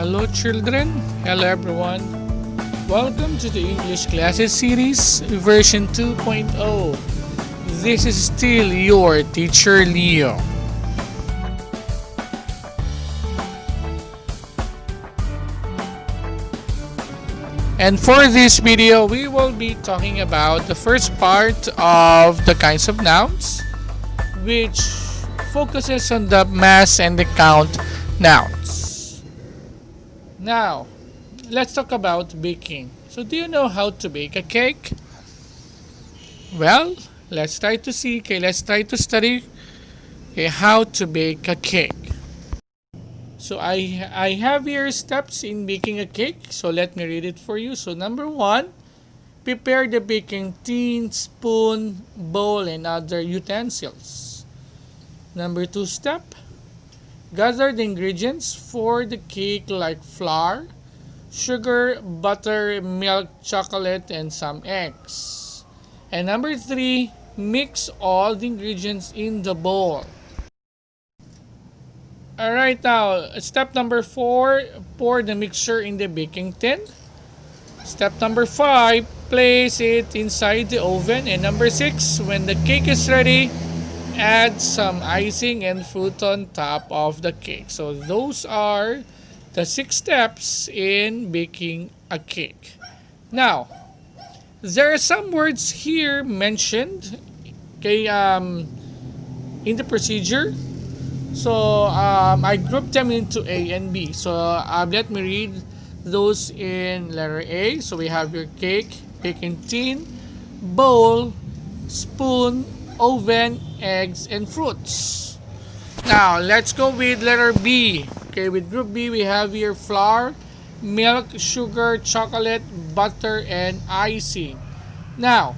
Hello children, hello everyone. Welcome to the English Classes Series version 2.0. This is still your teacher Leo. And for this video, we will be talking about the first part of the kinds of nouns, which focuses on the mass and the count nouns. Now, let's talk about baking. So, do you know how to bake a cake? Well, let's try to see. Okay, let's try to study how to bake a cake. So, I have here steps in baking a cake. So, let me read it for you. So, number 1, prepare the baking tin, spoon, bowl, and other utensils. Number 2 step, gather the ingredients for the cake like flour, sugar, butter, milk, chocolate, and some eggs. And number 3, mix all the ingredients in the bowl. Alright, now, step number 4, pour the mixture in the baking tin. Step number 5, place it inside the oven. And number 6, when the cake is ready, add some icing and fruit on top of the cake. So those are the 6 steps in baking a cake. Now, there are some words here mentioned in the procedure. So I grouped them into A and B. So let me read those in letter A. So we have your cake, baking tin, bowl, spoon, oven, eggs, and fruits. Now, let's go with letter B. Okay, with group B, we have here flour, milk, sugar, chocolate, butter, and icing. Now,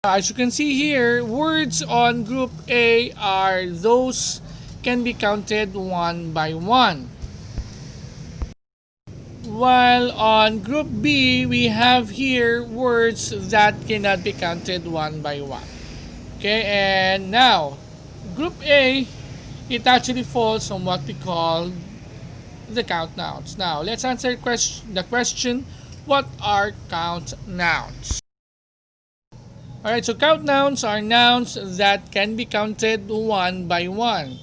as you can see here, words on group A are those can be counted one by one. While on group B, we have here words that cannot be counted one by one. Okay, and now, group A, it actually falls on what we call the count nouns. Now, let's answer the question, what are count nouns? Alright, so count nouns are nouns that can be counted one by one.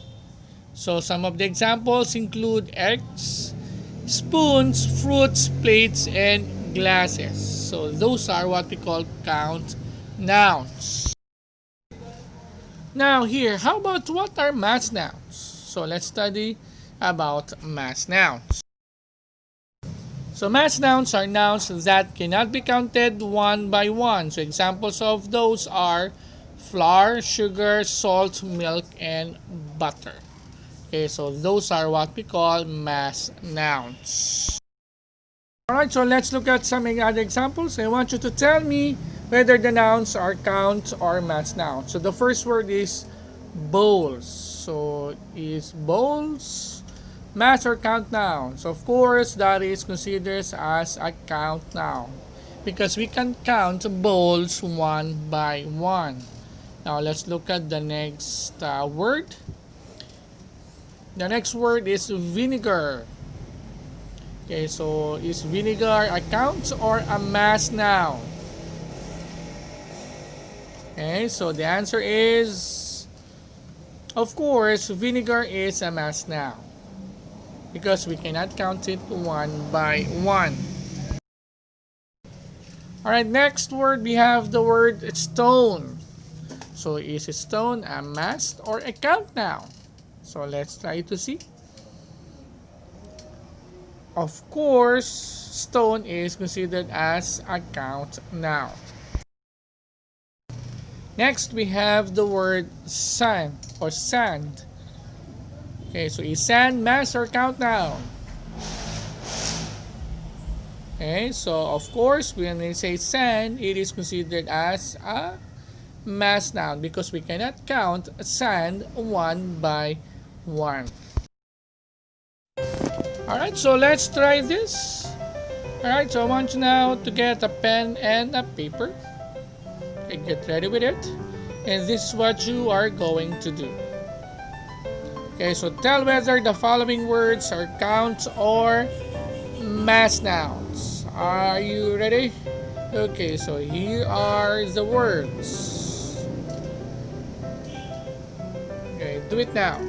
So, some of the examples include eggs, spoons, fruits, plates, and glasses. So, those are what we call count nouns. Now here, how about what are mass nouns? So let's study about mass nouns. So mass nouns are nouns that cannot be counted one by one. So examples of those are flour, sugar, salt, milk, and butter. Okay, so those are what we call mass nouns. Alright, so let's look at some other examples. I want you to tell me whether the nouns are count or mass nouns. So the first word is bowls. So is bowls mass or count nouns? Of course, that is considered as a count noun because we can count bowls one by one. Now let's look at the next word. The next word is vinegar. Okay, so is vinegar a count or a mass noun? Okay, so the answer is, of course, vinegar is a mass noun because we cannot count it one by one. Alright, next word we have the word stone. So is stone a mass or a count noun? So let's try to see. Of course, stone is considered as a count noun. Next, we have the word sand or sand. Okay, so is sand mass or count noun? Okay, so of course, when we say sand, it is considered as a mass noun because we cannot count sand one by one. Alright, so let's try this. Alright, so I want you now to get a pen and a paper. Okay, get ready with it. And this is what you are going to do. Okay, so tell whether the following words are counts or mass nouns. Are you ready? Okay, so here are the words. Okay, do it now.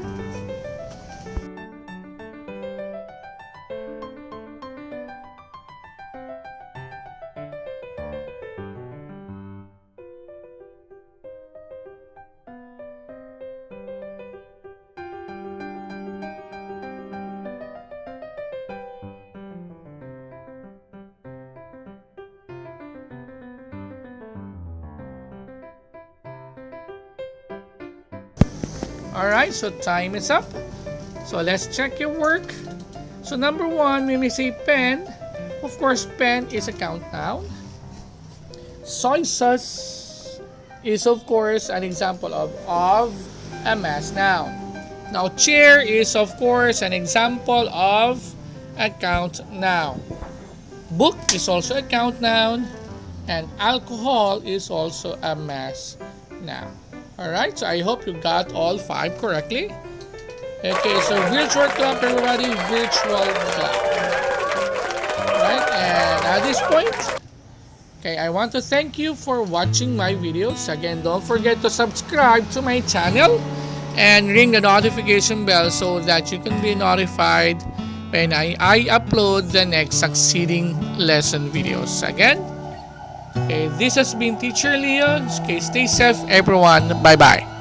Alright, so time is up. So let's check your work. So number 1, when we say pen, of course pen is a count noun. Soy sauce is of course an example of a mass noun. Now chair is of course an example of a count noun. Book is also a count noun, and alcohol is also a mass noun. Alright, so I hope you got all 5 correctly. Okay, so virtual clap everybody, virtual clap. Alright, and at this point, okay, I want to thank you for watching my videos. Again, don't forget to subscribe to my channel and ring the notification bell so that you can be notified when I upload the next succeeding lesson videos. Again, okay, this has been Teacher Leo. Okay, stay safe everyone. Bye-bye.